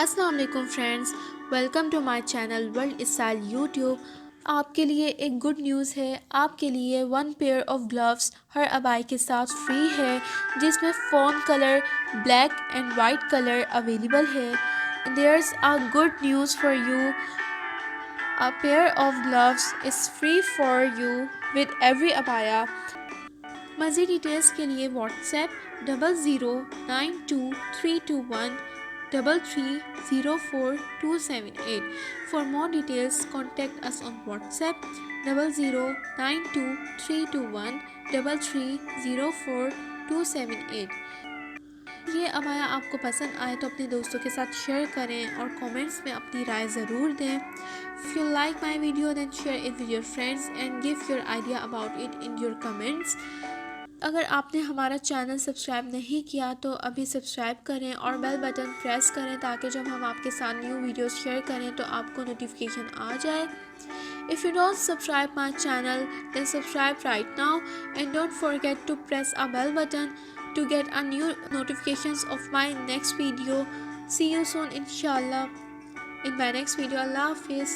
अस्सलाम वालेकुम friends, welcome to my channel world style YouTube. आपके लिए एक गुड न्यूज़ है। आपके लिए वन पेयर ऑफ ग्लव्स हर अबाई के साथ फ्री है, जिसमें फ़ोन colour black and white colour available है। There's a good news for you, a pair of gloves is free for you with every abaya. मज़ीद डिटेल्स के लिए WhatsApp 0092313304 For more details, contact us on WhatsApp 00923213304278। ये abaya आपको पसंद आए तो अपने दोस्तों के साथ शेयर करें और कमेंट्स में अपनी राय ज़रूर दें। If you like my video, then share it with your friends and give your idea about it in your comments. अगर आपने हमारा चैनल सब्सक्राइब नहीं किया तो अभी सब्सक्राइब करें और बेल बटन प्रेस करें, ताकि जब हम आपके साथ न्यू वीडियोस शेयर करें तो आपको नोटिफिकेशन आ जाए। If you don't subscribe my channel, then subscribe right now and don't forget to press a bell button to get a new notifications of my next video. See you soon inshallah in my next video. Allah Hafiz.